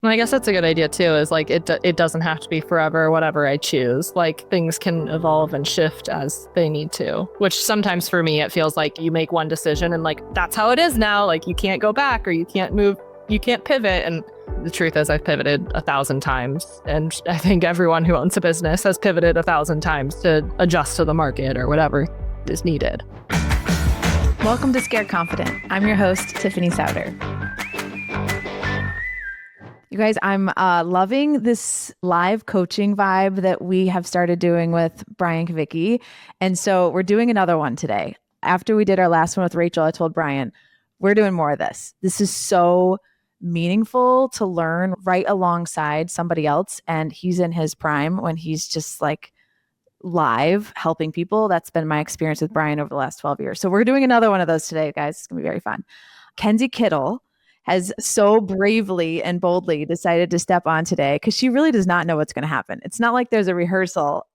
And I guess that's a good idea too, is like it doesn't have to be forever, whatever I choose. Like things can evolve and shift as they need to, which sometimes for me, it feels like you make one decision and like, that's how it is now. Like you can't go back or you can't move, you can't pivot. And the truth is I've pivoted 1,000 times. And I think everyone who owns a business has pivoted 1,000 times to adjust to the market or whatever is needed. Welcome to Scared Confident. I'm your host, Tiffany Souter. You guys, I'm loving this live coaching vibe that we have started doing with Brian Kvicki. And so we're doing another one today. After we did our last one with Rachel, I told Brian, we're doing more of this. This is so meaningful to learn right alongside somebody else. And he's in his prime when he's just like live helping people. That's been my experience with Brian over the last 12 years. So we're doing another one of those today, guys. It's going to be very fun. Kenzie Kittle has so bravely and boldly decided to step on today because she really does not know what's going to happen. It's not like there's a rehearsal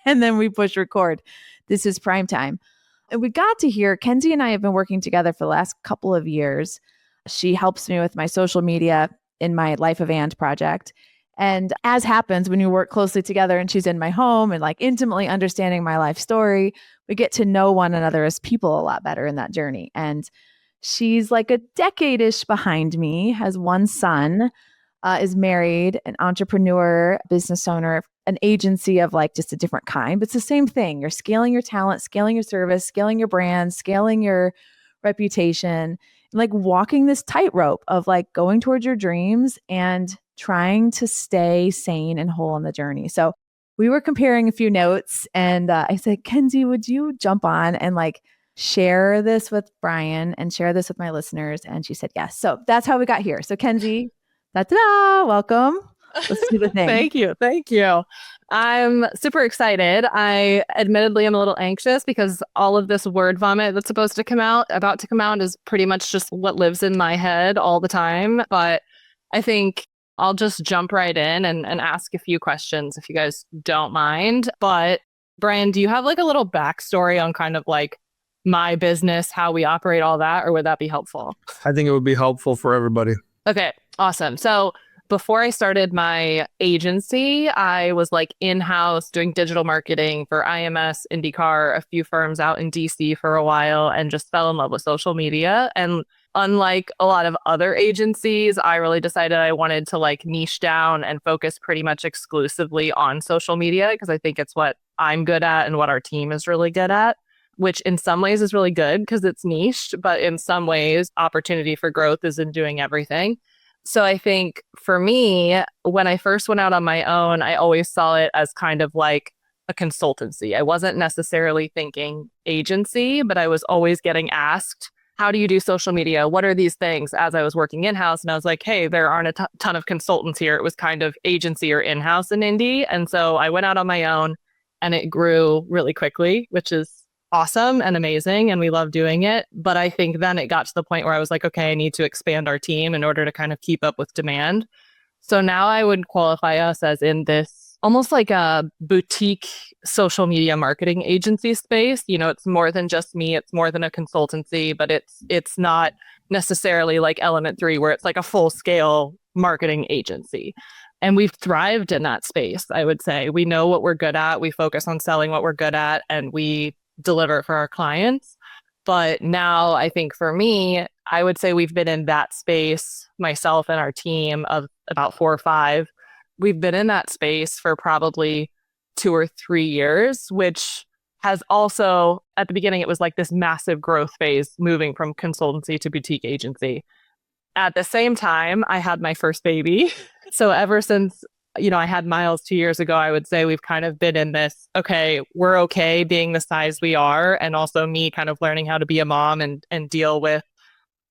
and then we push record. This is prime time. And we got to hear, Kenzie and I have been working together for the last couple of years. She helps me with my social media in my Life of And project. And as happens when you work closely together and she's in my home and like intimately understanding my life story, we get to know one another as people a lot better in that journey. And she's like a decade-ish behind me, has one son, is married, an entrepreneur, business owner, an agency of like just a different kind, but it's the same thing. You're scaling your talent, scaling your service, scaling your brand, scaling your reputation, and like walking this tightrope of like going towards your dreams and trying to stay sane and whole on the journey. So we were comparing a few notes and I said, Kenzie, would you jump on and like share this with Brian and share this with my listeners? And she said, yes. So that's how we got here. So Kenzie, ta-da, welcome. Let's do the thing. Thank you. Thank you. I'm super excited. I admittedly am a little anxious because all of this word vomit that's about to come out is pretty much just what lives in my head all the time. But I think I'll just jump right in and ask a few questions if you guys don't mind. But Brian, do you have like a little backstory on kind of like my business, how we operate, all that, or would that be helpful? I think it would be helpful for everybody. Okay, awesome. So before I started my agency, I was like in-house doing digital marketing for IMS, IndyCar, a few firms out in DC for a while, and just fell in love with social media. And unlike a lot of other agencies, I really decided I wanted to like niche down and focus pretty much exclusively on social media because I think it's what I'm good at and what our team is really good at, which in some ways is really good because it's niched, but in some ways, opportunity for growth is in doing everything. So I think for me, when I first went out on my own, I always saw it as kind of like a consultancy. I wasn't necessarily thinking agency, but I was always getting asked, how do you do social media? What are these things? As I was working in-house, and I was like, hey, there aren't a ton of consultants here. It was kind of agency or in-house in Indy. And so I went out on my own and it grew really quickly, which is awesome and amazing, and we love doing it. But I think then it got to the point where I was like, okay, I need to expand our team in order to kind of keep up with demand. So now I would qualify us as in this almost like a boutique social media marketing agency space. You know, it's more than just me, it's more than a consultancy, but it's not necessarily like Element 3 where it's like a full scale marketing agency. And we've thrived in that space, I would say. We know what we're good at, we focus on selling what we're good at, and we deliver for our clients. But now I think for me, I would say we've been in that space, myself and our team of about 4 or 5. We've been in that space for probably 2 or 3 years, which has also, at the beginning, it was like this massive growth phase moving from consultancy to boutique agency. At the same time, I had my first baby. So ever since I had Miles 2 years ago, I would say we've kind of been in this, okay, we're okay being the size we are. And also me kind of learning how to be a mom and deal with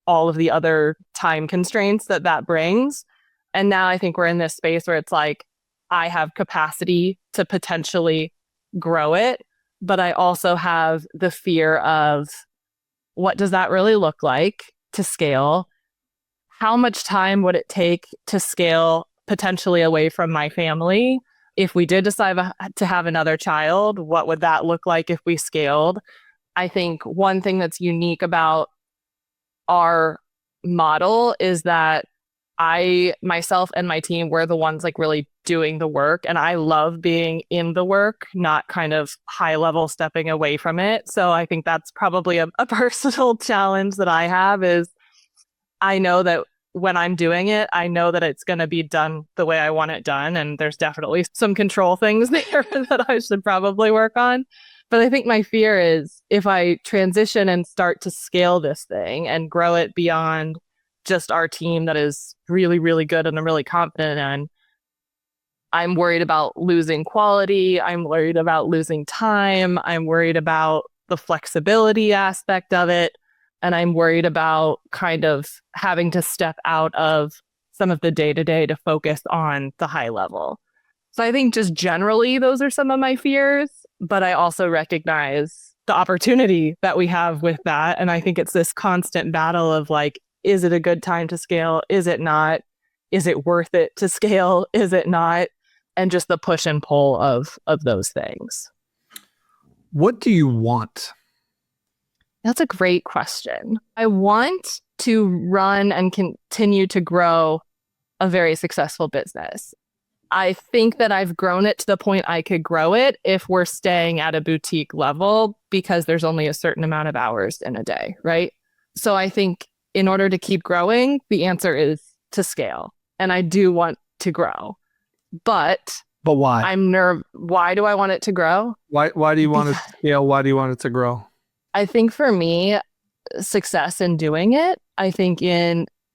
all of the other time constraints that brings. And now I think we're in this space where it's like, I have capacity to potentially grow it, but I also have the fear of what does that really look like to scale? How much time would it take to scale potentially away from my family? If we did decide to have another child, what would that look like if we scaled? I think one thing that's unique about our model is that I myself and my team, we're the ones like really doing the work. And I love being in the work, not kind of high level stepping away from it. So I think that's probably a personal challenge that I have is I know that when I'm doing it, I know that it's going to be done the way I want it done. And there's definitely some control things there that I should probably work on. But I think my fear is if I transition and start to scale this thing and grow it beyond just our team that is really, really good and I'm really confident in, I'm worried about losing quality. I'm worried about losing time. I'm worried about the flexibility aspect of it. And I'm worried about kind of having to step out of some of the day to day to focus on the high level. So I think just generally, those are some of my fears. But I also recognize the opportunity that we have with that. And I think it's this constant battle of like, is it a good time to scale? Is it not? Is it worth it to scale? Is it not? And just the push and pull of those things. What do you want? That's a great question. I want to run and continue to grow a very successful business. I think that I've grown it to the point I could grow it if we're staying at a boutique level because there's only a certain amount of hours in a day, right? So I think in order to keep growing, the answer is to scale. And I do want to grow. But why? Why do I want it to grow? Why do you want to scale? Why do you want it to grow? I think for me, success in doing it,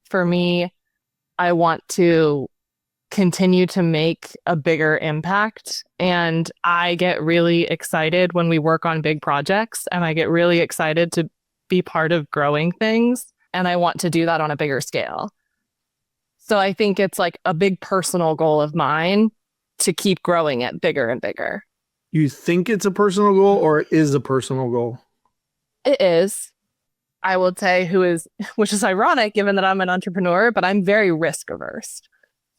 for me, I want to continue to make a bigger impact. And I get really excited when we work on big projects and I get really excited to be part of growing things. And I want to do that on a bigger scale. So I think it's like a big personal goal of mine to keep growing it bigger and bigger. You think it's a personal goal or it is a personal goal? It is. I will say which is ironic given that I'm an entrepreneur, but I'm very risk averse.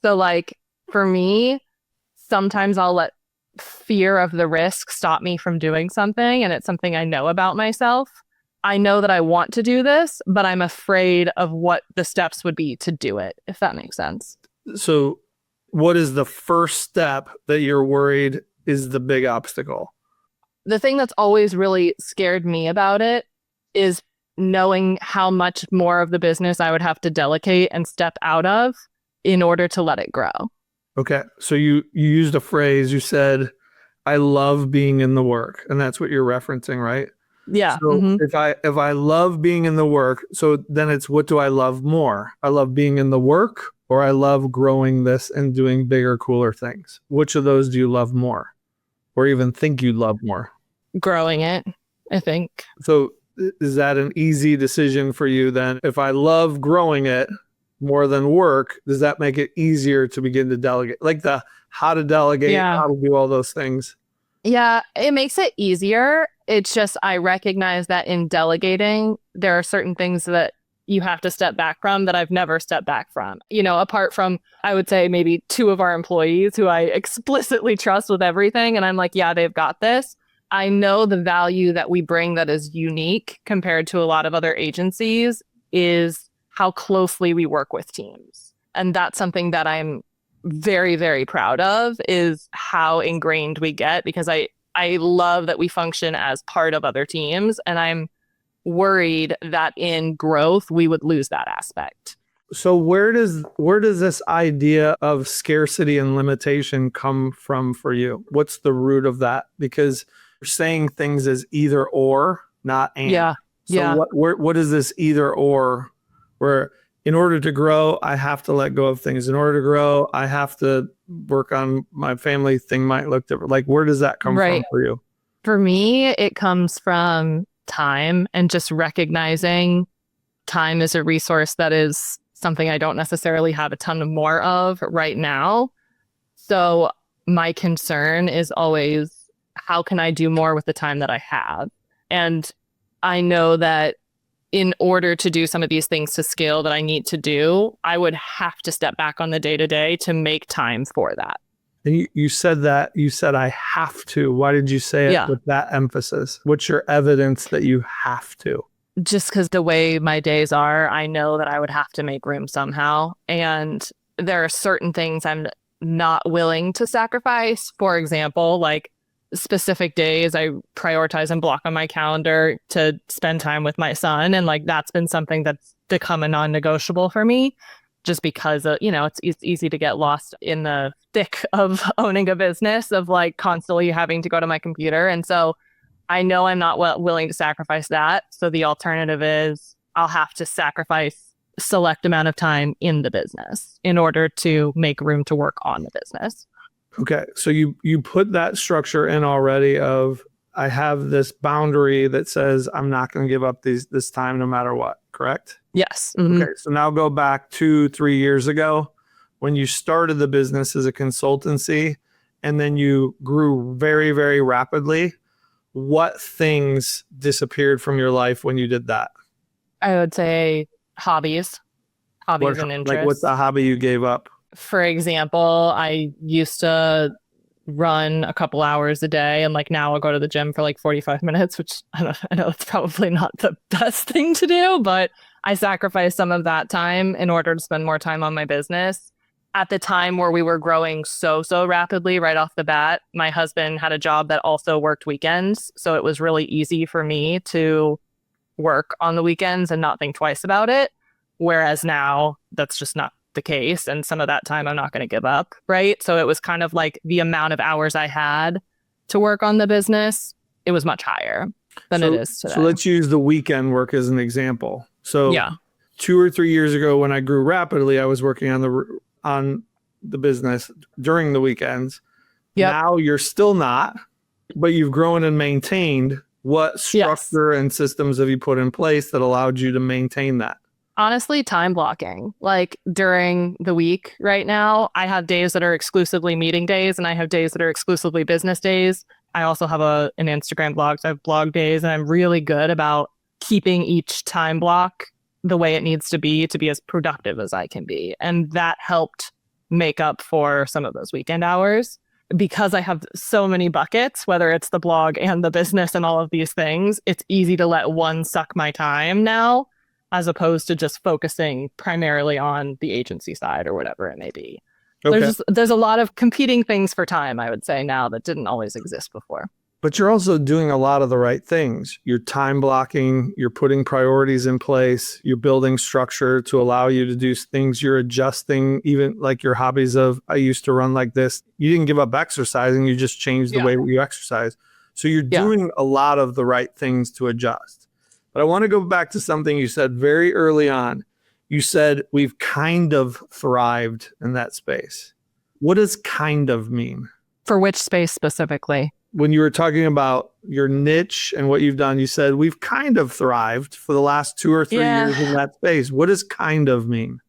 So like for me, sometimes I'll let fear of the risk stop me from doing something. And it's something I know about myself. I know that I want to do this, but I'm afraid of what the steps would be to do it, if that makes sense. So what is the first step that you're worried is the big obstacle? The thing that's always really scared me about it is knowing how much more of the business I would have to delegate and step out of in order to let it grow. Okay. So you used a phrase, you said, I love being in the work. And that's what you're referencing, right? Yeah. So if I love being in the work, so then it's what do I love more? I love being in the work or I love growing this and doing bigger, cooler things. Which of those do you love more or even think you love more? Growing it, I think. So is that an easy decision for you then? If I love growing it more than work, does that make it easier to begin to delegate? Like the how to delegate, how to do all those things. Yeah, it makes it easier. It's just I recognize that in delegating, there are certain things that you have to step back from that I've never stepped back from. You know, apart from, I would say maybe 2 of our employees who I explicitly trust with everything. And I'm like, yeah, they've got this. I know the value that we bring that is unique compared to a lot of other agencies is how closely we work with teams. And that's something that I'm very, very proud of is how ingrained we get because I love that we function as part of other teams. And I'm worried that in growth, we would lose that aspect. So where does this idea of scarcity and limitation come from for you? What's the root of that? Because you're saying things as either or, not and. Yeah. So yeah. What is this either or where in order to grow, I have to let go of things. In order to grow, I have to work on my family thing might look different. Like, where does that come from for you? For me, it comes from time and just recognizing time is a resource that is something I don't necessarily have a ton more of right now. So my concern is always, how can I do more with the time that I have? And I know that in order to do some of these things to scale that I need to do, I would have to step back on the day-to-day to make time for that. And you said that, you said, I have to. Why did you say it with that emphasis? What's your evidence that you have to? just because the way my days are, I know that I would have to make room somehow. And there are certain things I'm not willing to sacrifice. For example, like specific days I prioritize and block on my calendar to spend time with my son. And like that's been something that's become a non-negotiable for me just because, it's easy to get lost in the thick of owning a business, of like constantly having to go to my computer. And so I know I'm not willing to sacrifice that. So the alternative is I'll have to sacrifice a select amount of time in the business in order to make room to work on the business. Okay. So you put that structure in already of, I have this boundary that says I'm not going to give up this time no matter what, correct? Yes. Mm-hmm. Okay. So now go back 2-3 years ago when you started the business as a consultancy and then you grew very, very rapidly. What things disappeared from your life when you did that? I would say hobbies and interests. Like what's the hobby you gave up? For example, I used to run a couple hours a day, and like now I'll go to the gym for like 45 minutes, which I know it's probably not the best thing to do, but I sacrificed some of that time in order to spend more time on my business. At the time where we were growing so rapidly right off the bat, my husband had a job that also worked weekends. So it was really easy for me to work on the weekends and not think twice about it. Whereas now that's just not the case. And some of that time I'm not going to give up. Right. So it was kind of like the amount of hours I had to work on the business, it was much higher than it is today. So let's use the weekend work as an example. So yeah. 2 or 3 years ago, when I grew rapidly, I was working on the business during the weekends. Yep. Now you're still not, but you've grown and maintained. What structure and systems have you put in place that allowed you to maintain that? Honestly, time blocking. Like during the week right now, I have days that are exclusively meeting days and I have days that are exclusively business days. I also have an Instagram blog, so I have blog days, and I'm really good about keeping each time block the way it needs to be as productive as I can be. And that helped make up for some of those weekend hours. Because I have so many buckets, whether it's the blog and the business and all of these things, it's easy to let one suck my time now, as opposed to just focusing primarily on the agency side or whatever it may be. Okay. There's a lot of competing things for time, I would say now, that didn't always exist before. But you're also doing a lot of the right things. You're time blocking, you're putting priorities in place, you're building structure to allow you to do things, you're adjusting, even like your hobbies of, I used to run like this. You didn't give up exercising, you just changed the way you exercise. So you're doing a lot of the right things to adjust. But I want to go back to something you said very early on. You said we've kind of thrived in that space. What does kind of mean? For which space specifically? When you were talking about your niche and what you've done, you said we've kind of thrived for the last 2 or 3 years in that space. What does kind of mean?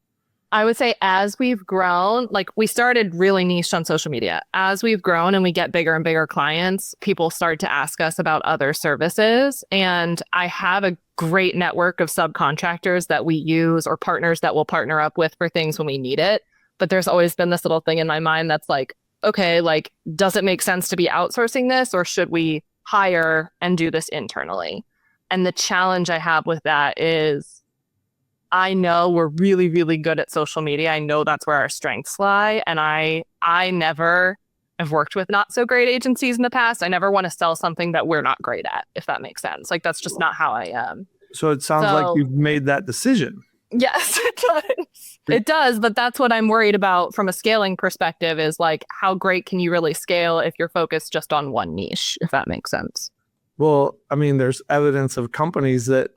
I would say as we've grown, like we started really niche on social media. As we've grown and we get bigger and bigger clients, people start to ask us about other services. And I have a great network of subcontractors that we use, or partners that we'll partner up with for things when we need it. But there's always been this little thing in my mind that's like, okay, like, does it make sense to be outsourcing this, or should we hire and do this internally? And the challenge I have with that is I know we're really, really good at social media. I know that's where our strengths lie. And I never have worked with not so great agencies in the past. I never want to sell something that we're not great at, if that makes sense. Like, that's just not how I am. So it sounds like you've made that decision. Yes, it does. It does. But that's what I'm worried about from a scaling perspective, is like, how great can you really scale if you're focused just on one niche, if that makes sense? Well, I mean, there's evidence of companies that,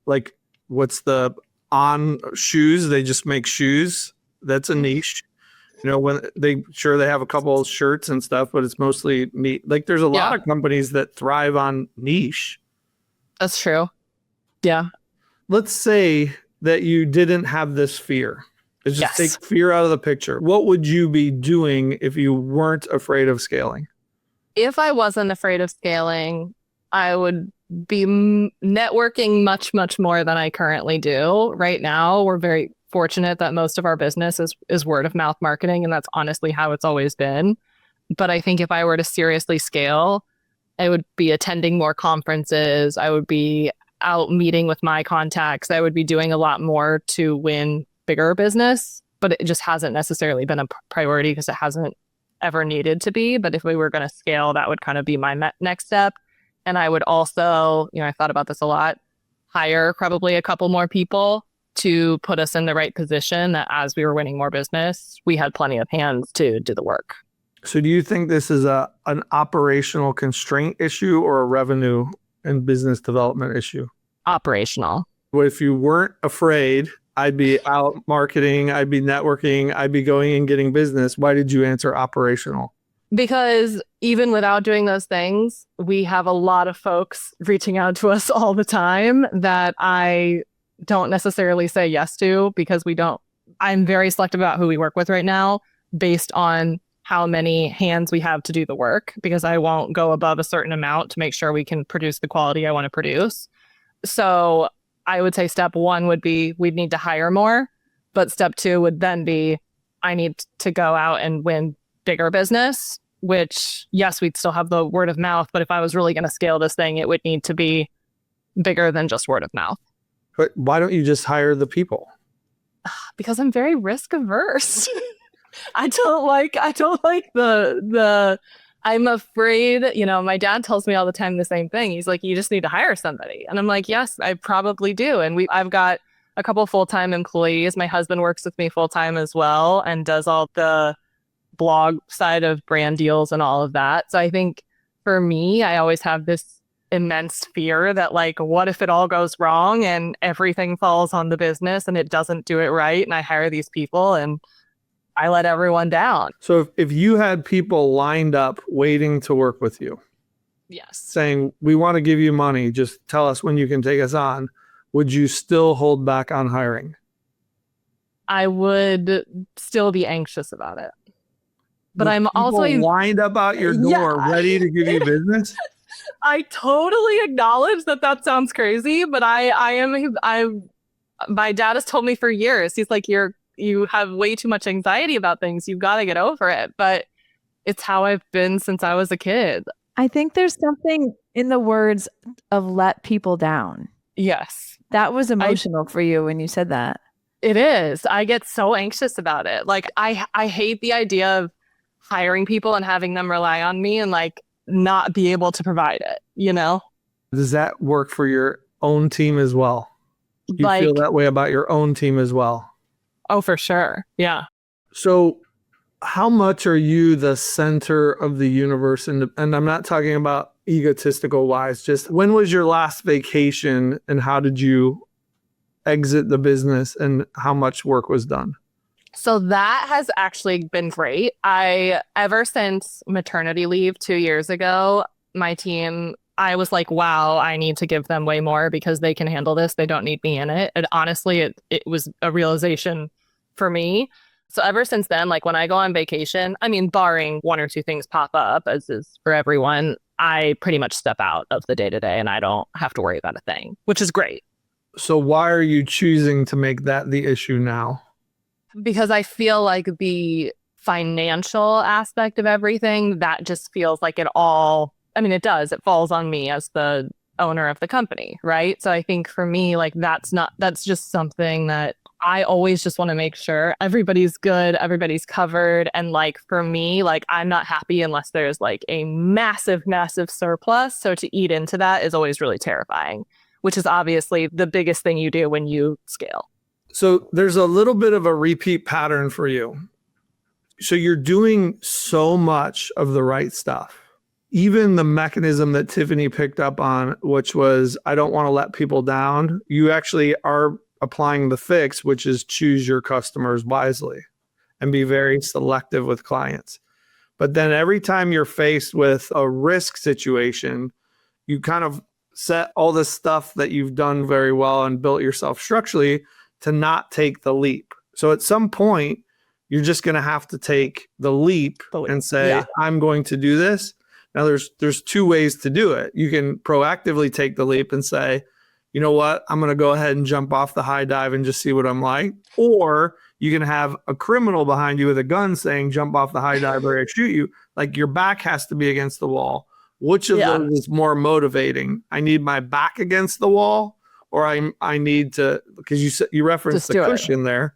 like, what's the on shoes? They just make shoes. That's a niche. You know, when they have a couple of shirts and stuff, but it's mostly meat. Like, there's a lot of companies that thrive on niche. That's true. Yeah. Let's say that you didn't have this fear. Let's just take fear out of the picture. What would you be doing if you weren't afraid of scaling? If I wasn't afraid of scaling, I would be networking much, much more than I currently do. Right now, we're very fortunate that most of our business is word of mouth marketing, and that's honestly how it's always been. But I think if I were to seriously scale, I would be attending more conferences. I would be out meeting with my contacts, I would be doing a lot more to win bigger business, but it just hasn't necessarily been a priority because it hasn't ever needed to be. But if we were going to scale, that would kind of be my next step. And I would also, I thought about this a lot, hire probably a couple more people to put us in the right position that as we were winning more business, we had plenty of hands to do the work. So do you think this is an operational constraint issue or a revenue and business development issue? Operational. Well, if you weren't afraid, I'd be out marketing, I'd be networking, I'd be going and getting business. Why did you answer operational? Because even without doing those things, we have a lot of folks reaching out to us all the time that I don't necessarily say yes to because I'm very selective about who we work with right now based on how many hands we have to do the work, because I won't go above a certain amount to make sure we can produce the quality I want to produce. So I would say step one would be we'd need to hire more, but step two would then be I need to go out and win bigger business, which yes, we'd still have the word of mouth, but if I was really going to scale this thing, it would need to be bigger than just word of mouth. But why don't you just hire the people? Because I'm very risk averse. I don't like the I'm afraid, my dad tells me all the time the same thing. He's like, you just need to hire somebody. And I'm like, yes, I probably do. And I've got a couple full-time employees. My husband works with me full-time as well and does all the blog side of brand deals and all of that. So I think for me, I always have this immense fear that like, what if it all goes wrong and everything falls on the business and it doesn't do it right? And I hire these people and I let everyone down. So if you had people lined up waiting to work with you, yes, saying, we want to give you money, just tell us when you can take us on, would you still hold back on hiring? I would still be anxious about it. But With I'm also lined up out your door, ready to give you business. I totally acknowledge that sounds crazy, but my dad has told me for years, he's like, you have way too much anxiety about things. You've got to get over it. But it's how I've been since I was a kid. I think there's something in the words of let people down. Yes. That was emotional for you when you said that. It is. I get so anxious about it. Like I hate the idea of hiring people and having them rely on me and like not be able to provide it, Does that work for your own team as well? You feel that way about your own team as well? Oh, for sure. Yeah. So how much are you the center of the universe? And I'm not talking about egotistical wise, just when was your last vacation and how did you exit the business and how much work was done? So that has actually been great. Ever since maternity leave 2 years ago, my team, I was like, wow, I need to give them way more because they can handle this. They don't need me in it. And honestly, it was a realization for me. So ever since then, like when I go on vacation, I mean, barring one or two things pop up, as is for everyone, I pretty much step out of the day-to-day and I don't have to worry about a thing, which is great. So why are you choosing to make that the issue now? Because I feel like the financial aspect of everything, that just feels like it falls on me as the owner of the company, right? So I think for me, like that's just something that I always just want to make sure everybody's good, everybody's covered. And like for me, like I'm not happy unless there's like a massive, massive surplus. So to eat into that is always really terrifying, which is obviously the biggest thing you do when you scale. So there's a little bit of a repeat pattern for you. So you're doing so much of the right stuff. Even the mechanism that Tiffany picked up on, which was, I don't want to let people down. You actually are applying the fix, which is choose your customers wisely and be very selective with clients. But then every time you're faced with a risk situation, you kind of set all this stuff that you've done very well and built yourself structurally to not take the leap. So at some point, you're just going to have to take the leap and say, I'm going to do this. Now, there's two ways to do it. You can proactively take the leap and say, you know what, I'm going to go ahead and jump off the high dive and just see what I'm like. Or you can have a criminal behind you with a gun saying, jump off the high dive or I shoot you. Like your back has to be against the wall. Which of Yeah. those is more motivating? I need my back against the wall, or I need to, because you referenced Just the do it. cushion there.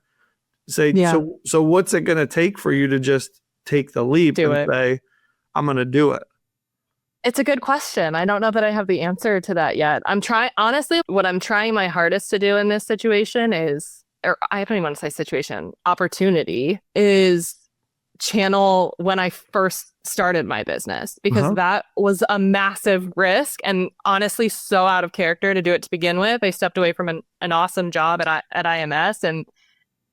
Say, Yeah. so what's it going to take for you to just take the leap Do and it. say, I'm going to do it? It's a good question. I don't know that I have the answer to that yet. I'm trying, honestly, what I'm trying my hardest to do in this situation is, or I don't even want to say situation, opportunity is channel when I first started my business, because Uh-huh. that was a massive risk and honestly so out of character to do it to begin with. I stepped away from an awesome job at IMS, and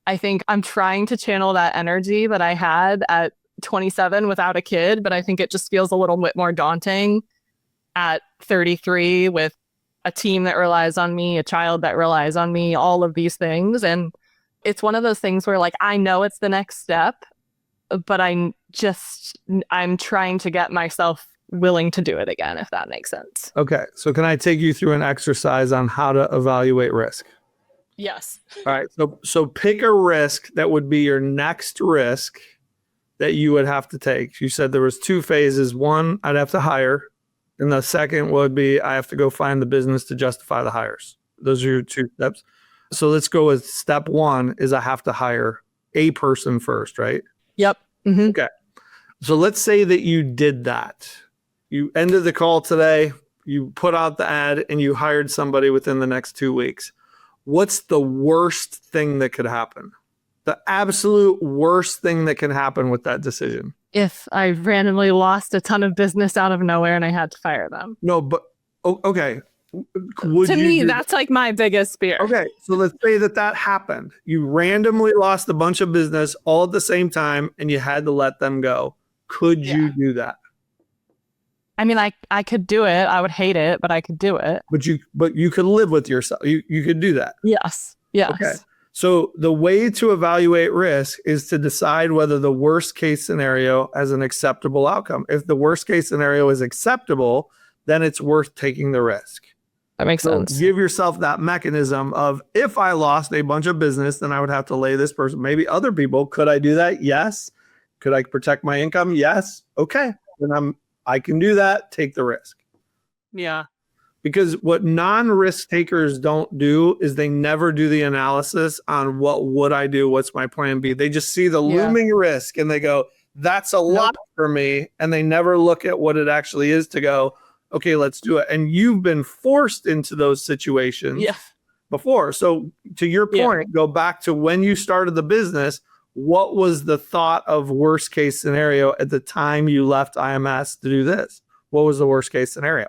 I think I'm trying to channel that energy that I had at 27 without a kid, but I think it just feels a little bit more daunting at 33 with a team that relies on me, a child that relies on me, all of these things. And it's one of those things where like I know it's the next step, but I'm trying to get myself willing to do it again, if that makes sense. Okay. So can I take you through an exercise on how to evaluate risk? Yes. All right. So pick a risk that would be your next risk that you would have to take. You said there was two phases. One, I'd have to hire. And the second would be I have to go find the business to justify the hires. Those are your two steps. So let's go with step one is I have to hire a person first, right? Yep. Mm-hmm. Okay. So let's say that you did that. You ended the call today, you put out the ad, and you hired somebody within the next 2 weeks. What's the worst thing that could happen? The absolute worst thing that can happen with that decision? If I randomly lost a ton of business out of nowhere and I had to fire them. No, but okay. To me, that's like my biggest fear. Okay, so let's say that happened. You randomly lost a bunch of business all at the same time and you had to let them go. Could you do that? I mean, I could do it. I would hate it, but I could do it. But you could live with yourself. You could do that. Yes. Yes. Okay. So the way to evaluate risk is to decide whether the worst case scenario has an acceptable outcome. If the worst case scenario is acceptable, then it's worth taking the risk. That makes sense. Give yourself that mechanism of if I lost a bunch of business, then I would have to lay this person, maybe other people. Could I do that? Yes. Could I protect my income? Yes. Okay. Then I can do that. Take the risk. Yeah. Because what non-risk takers don't do is they never do the analysis on what would I do? What's my plan B? They just see the looming risk and they go, that's a lot for me. And they never look at what it actually is to go, okay, let's do it. And you've been forced into those situations before. So to your point, go back to when you started the business. What was the thought of worst case scenario at the time you left IMS to do this? What was the worst case scenario?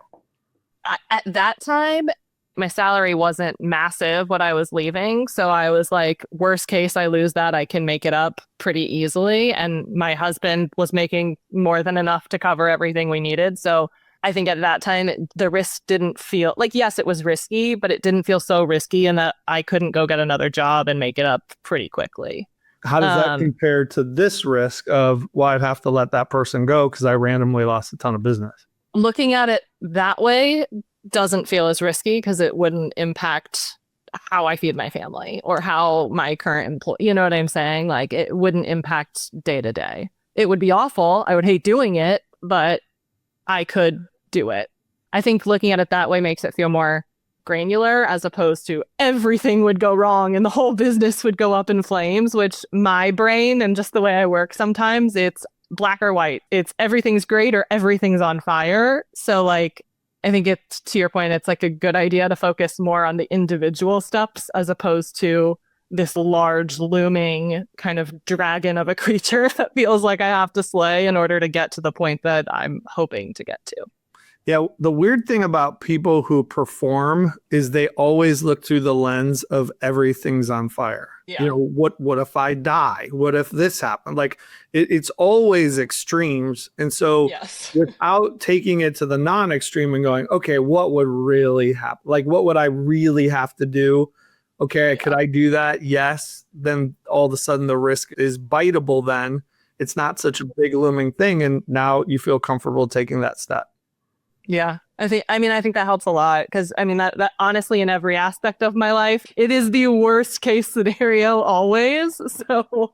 At that time, my salary wasn't massive when I was leaving. So I was like, worst case, I lose that. I can make it up pretty easily. And my husband was making more than enough to cover everything we needed. So I think at that time, the risk didn't feel like, yes, it was risky, but it didn't feel so risky in that I couldn't go get another job and make it up pretty quickly. How does that compare to this risk of, well, I'd have to let that person go because I randomly lost a ton of business? Looking at it that way doesn't feel as risky because it wouldn't impact how I feed my family or how my current employee, you know what I'm saying? Like it wouldn't impact day to day. It would be awful. I would hate doing it, but I could do it. I think looking at it that way makes it feel more granular as opposed to everything would go wrong and the whole business would go up in flames, which my brain and just the way I work sometimes, it's black or white. It's everything's great or everything's on fire. So like, I think it's, to your point, it's like a good idea to focus more on the individual steps as opposed to this large looming kind of dragon of a creature that feels like I have to slay in order to get to the point that I'm hoping to get to. Yeah, the weird thing about people who perform is they always look through the lens of everything's on fire. Yeah. You know, what if I die? What if this happened? Like it's always extremes. And so without taking it to the non-extreme and going, okay, what would really happen? Like what would I really have to do? Okay, could I do that? Yes. Then all of a sudden the risk is biteable then. It's not such a big looming thing. And now you feel comfortable taking that step. Yeah, I think that helps a lot because that honestly in every aspect of my life, it is the worst case scenario always. So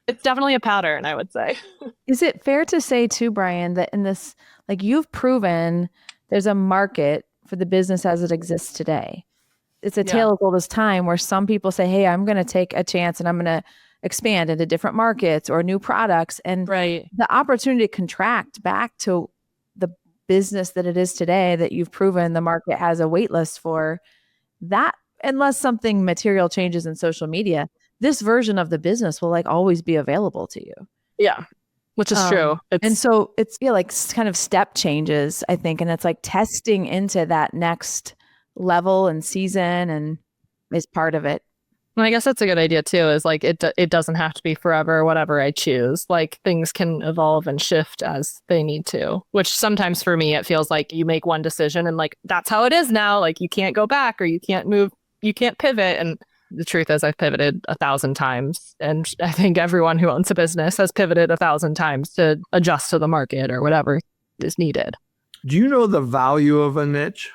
It's definitely a pattern, I would say. Is it fair to say too, Brian, that in this, like you've proven there's a market for the business as it exists today? It's a Yeah. tale as old as time where some people say, hey, I'm going to take a chance and I'm going to expand into different markets or new products. And Right. the opportunity to contract back to the business that it is today that you've proven the market has a wait list for, that, unless something material changes in social media, this version of the business will like always be available to you. Yeah. Which is true. And It's so it's like kind of step changes, I think, and it's like testing into that next level and season and is part of it. And I guess that's a good idea too, is like it doesn't have to be forever, whatever I choose. Like things can evolve and shift as they need to, which sometimes for me, it feels like you make one decision and like, that's how it is now. Like you can't go back or you can't move, you can't pivot. And the truth is I've pivoted 1,000 times. And I think everyone who owns a business has pivoted 1,000 times to adjust to the market or whatever is needed. Do you know the value of a niche?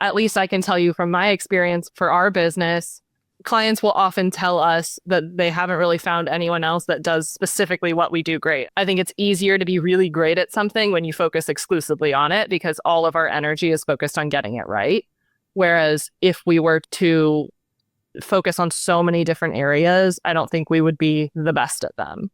At least I can tell you from my experience for our business, clients will often tell us that they haven't really found anyone else that does specifically what we do great. I think it's easier to be really great at something when you focus exclusively on it because all of our energy is focused on getting it right. Whereas if we were to focus on so many different areas, I don't think we would be the best at them.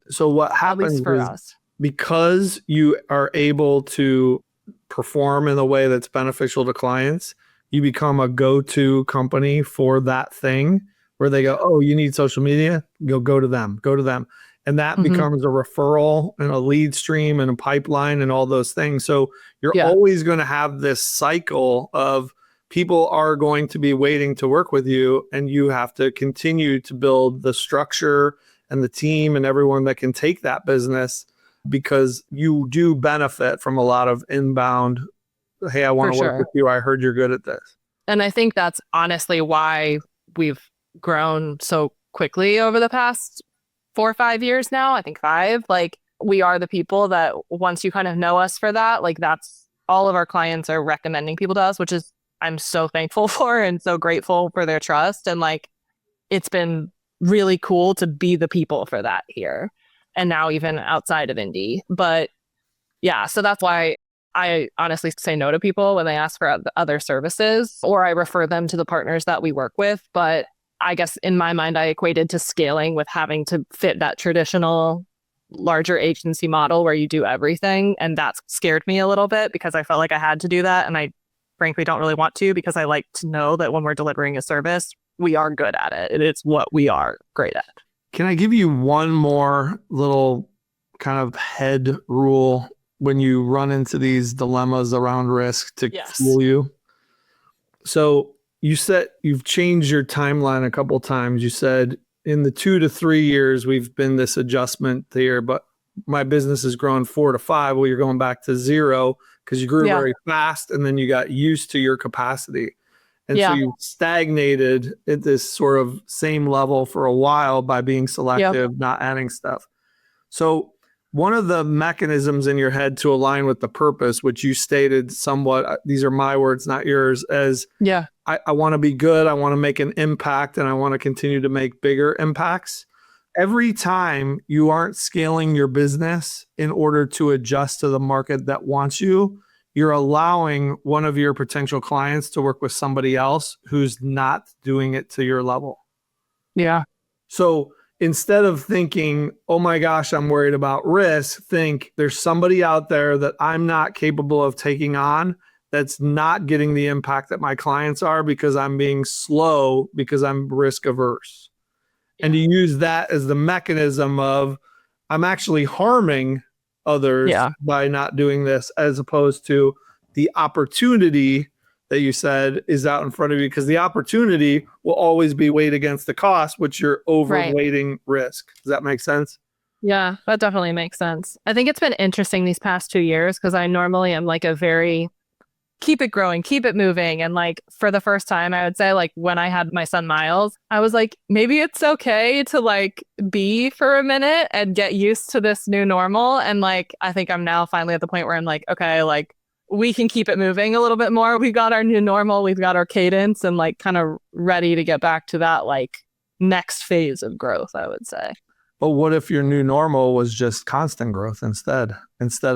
So what At happens least for is us. because you are able to perform in a way that's beneficial to clients, you become a go-to company for that thing where they go, oh, you need social media? Go to them, go to them. And that becomes a referral and a lead stream and a pipeline and all those things. So you're Yeah, always going to have this cycle of people are going to be waiting to work with you, and you have to continue to build the structure and the team and everyone that can take that business, because you do benefit from a lot of inbound, hey, I want for to work with sure. you. I heard you're good at this. And I think that's honestly why we've grown so quickly over the past 4 or 5 years now. I think 5. Like we are the people that once you kind of know us for that, like that's all of our clients are recommending people to us, which is I'm so thankful for and so grateful for their trust. And like it's been really cool to be the people for that here. And now even outside of indie. But yeah, so that's why I honestly say no to people when they ask for other services, or I refer them to the partners that we work with. But I guess in my mind, I equated to scaling with having to fit that traditional larger agency model where you do everything. And that scared me a little bit because I felt like I had to do that. And I frankly don't really want to, because I like to know that when we're delivering a service, we are good at it. It's what we are great at. Can I give you one more little kind of head rule when you run into these dilemmas around risk to Yes. fool you? So you said you've changed your timeline a couple of times. You said in the 2 to 3 years, we've been this adjustment here, but my business has grown 4 to 5. Well, you're going back to 0 because you grew Yeah. very fast and then you got used to your capacity. And so Yeah. you stagnated at this sort of same level for a while by being selective, not adding stuff. So one of the mechanisms in your head to align with the purpose, which you stated somewhat, these are my words, not yours, as Yeah. I want to be good, I want to make an impact, and I want to continue to make bigger impacts. Every time you aren't scaling your business in order to adjust to the market that wants you, you're allowing one of your potential clients to work with somebody else who's not doing it to your level. Yeah. So instead of thinking, oh my gosh, I'm worried about risk, think there's somebody out there that I'm not capable of taking on that's not getting the impact that my clients are because I'm being slow because I'm risk averse. And you use that as the mechanism of I'm actually harming others by not doing this, as opposed to the opportunity that you said is out in front of you, because the opportunity will always be weighed against the cost, which you're overweighting risk. Does that make sense? Yeah, that definitely makes sense. I think it's been interesting these past 2 years because I normally am like a very keep it growing, keep it moving. And like for the first time, I would say like when I had my son Miles, I was like, maybe it's okay to like be for a minute and get used to this new normal. And like, I think I'm now finally at the point where I'm like, okay, like we can keep it moving a little bit more. We got our new normal, we've got our cadence and like kind of ready to get back to that like next phase of growth, I would say. But what if your new normal was just constant growth instead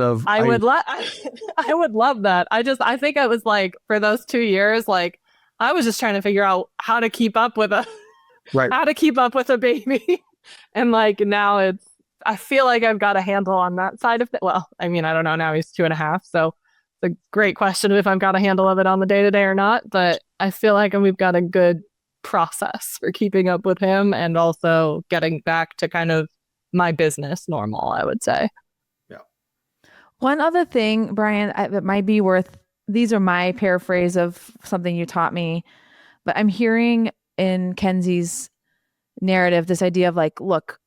of I would love I would love that. I think I was like for those 2 years, like I was just trying to figure out how to keep up with a right. how to keep up with a baby. And like now I feel like I've got a handle on that side of it. Well, I mean, I don't know. Now he's 2.5. So it's a great question if I've got a handle of it on the day to day or not. But I feel like we've got a good process for keeping up with him and also getting back to kind of my business normal, I would say. Yeah. One other thing, Brian, that might be worth, these are my paraphrase of something you taught me, but I'm hearing in Kenzie's narrative this idea of like, look,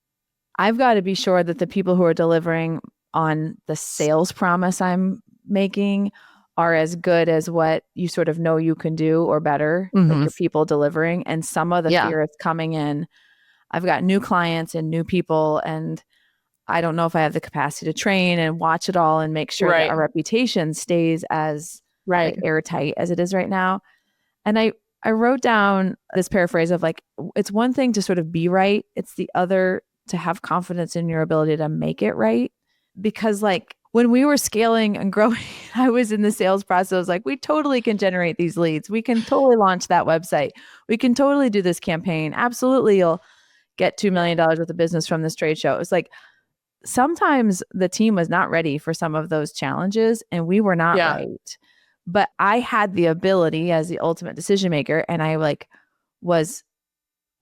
I've got to be sure that the people who are delivering on the sales promise I'm making are as good as what you sort of know you can do or better, like your people delivering. And some of the fear is coming in. I've got new clients and new people, and I don't know if I have the capacity to train and watch it all and make sure that our reputation stays as like airtight as it is right now. And I wrote down this paraphrase of like, it's one thing to sort of be right. It's the other to have confidence in your ability to make it right. Because like when we were scaling and growing, I was in the sales process, like we totally can generate these leads. We can totally launch that website. We can totally do this campaign. Absolutely. You'll get $2 million worth of business from this trade show. It's like, sometimes the team was not ready for some of those challenges and we were not right. But I had the ability as the ultimate decision maker, and I like was,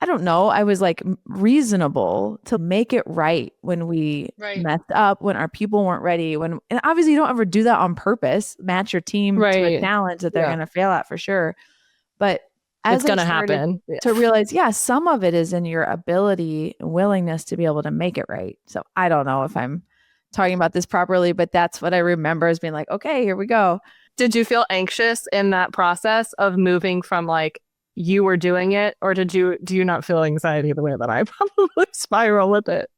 I don't know, I was like reasonable to make it right when we messed up, when our people weren't ready, and obviously you don't ever do that on purpose, match your team to a challenge that they're going to fail at for sure. But as it's going to happen to realize, some of it is in your ability and willingness to be able to make it right. So I don't know if I'm talking about this properly, but that's what I remember as being like, okay, here we go. Did you feel anxious in that process of moving from like you were doing it, or do you not feel anxiety the way that I probably spiral with it?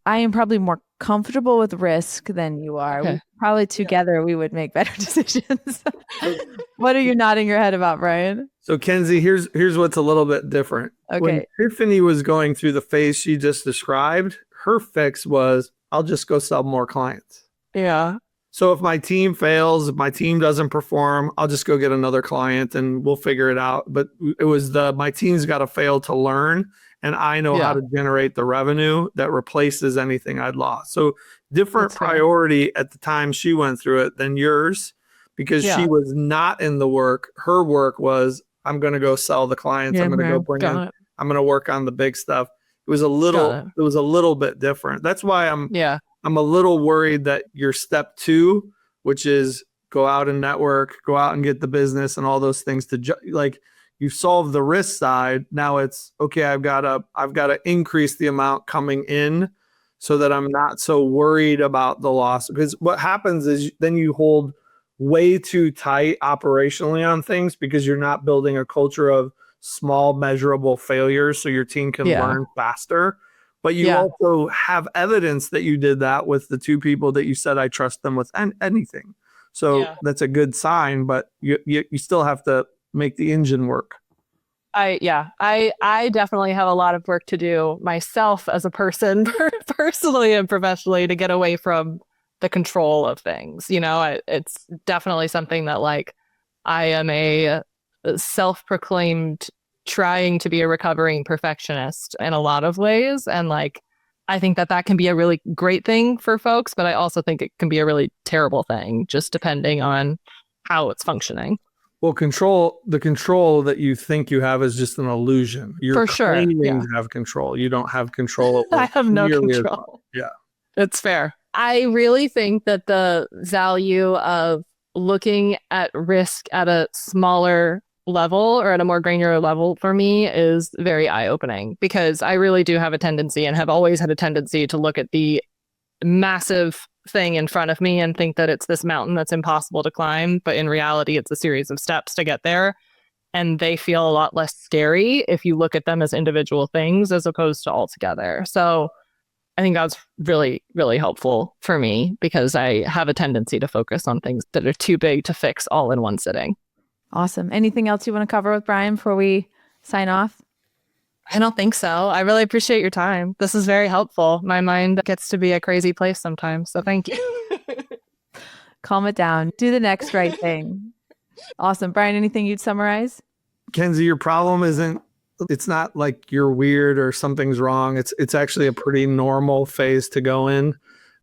I am probably more comfortable with risk than you are. Okay. Probably together we would make better decisions. What are you nodding your head about, Brian? So Kenzie, here's what's a little bit different. Okay. When Tiffany was going through the phase she just described, her fix was, I'll just go sell more clients. Yeah. So if my team fails, if my team doesn't perform, I'll just go get another client and we'll figure it out. But it was my team's got to fail to learn, and I know how to generate the revenue that replaces anything I'd lost. So different priority at the time she went through it than yours, because she was not in the work. Her work was, I'm going to go sell the clients. I'm going to go bring in, I'm going to work on the big stuff. It was a little bit different. That's why I'm a little worried that your step 2, which is go out and network, go out and get the business and all those things like you've solved the risk side. Now it's okay. I've got to increase the amount coming in so that I'm not so worried about the loss. Because what happens is then you hold way too tight operationally on things because you're not building a culture of small measurable failures so your team can learn faster. But you also have evidence that you did that with the 2 people that you said, I trust them with anything. So that's a good sign, but you still have to make the engine work. I definitely have a lot of work to do myself as a person, personally and professionally, to get away from the control of things. You know, it's definitely something that like I am a self-proclaimed trying to be a recovering perfectionist in a lot of ways. And like, I think that can be a really great thing for folks, but I also think it can be a really terrible thing, just depending on how it's functioning. Well, the control that you think you have is just an illusion. You're claiming to have control. You don't have control. I have no control. Yeah. It's fair. I really think that the value of looking at risk at a smaller level or at a more granular level for me is very eye-opening, because I really do have a tendency and have always had a tendency to look at the massive thing in front of me and think that it's this mountain that's impossible to climb. But in reality, it's a series of steps to get there. And they feel a lot less scary if you look at them as individual things as opposed to all together. So I think that's really, really helpful for me, because I have a tendency to focus on things that are too big to fix all in one sitting. Awesome. Anything else you want to cover with Brian before we sign off? I don't think so. I really appreciate your time. This is very helpful. My mind gets to be a crazy place sometimes. So thank you. Calm it down. Do the next right thing. Awesome. Brian, anything you'd summarize? Kenzie, your problem it's not like you're weird or something's wrong. It's actually a pretty normal phase to go in.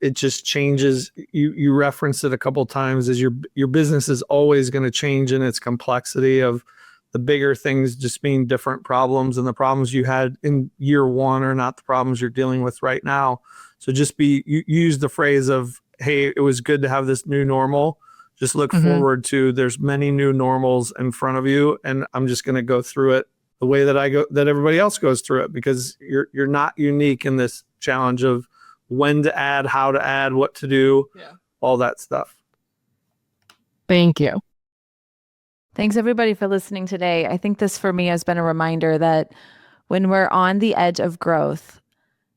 It just changes. You referenced it a couple times, as your business is always going to change in its complexity of the bigger things just being different problems, and the problems you had in year one are not the problems you're dealing with right now. So just you use the phrase of, hey, it was good to have this new normal. Just look forward to, there's many new normals in front of you, and I'm just going to go through it the way that everybody else goes through it, because you're not unique in this challenge of when to add, how to add, what to do, all that stuff. Thank you. Thanks everybody for listening today. I think this for me has been a reminder that when we're on the edge of growth,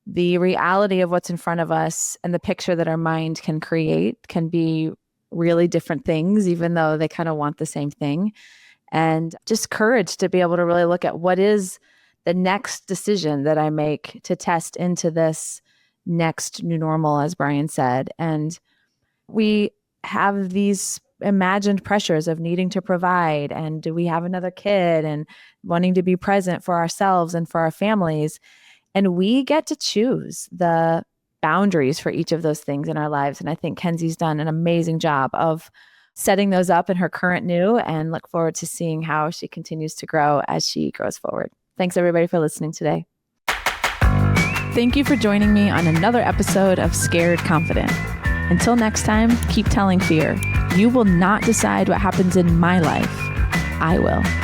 the reality of what's in front of us and the picture that our mind can create can be really different things, even though they kind of want the same thing. And just courage to be able to really look at what is the next decision that I make to test into this next new normal, as Brian said. And we have these imagined pressures of needing to provide, and do we have another kid, and wanting to be present for ourselves and for our families. And we get to choose the boundaries for each of those things in our lives. And I think Kenzie's done an amazing job of setting those up in her current new, and look forward to seeing how she continues to grow as she grows forward. Thanks everybody for listening today. Thank you for joining me on another episode of Scared Confident. Until next time, keep telling fear, you will not decide what happens in my life. I will.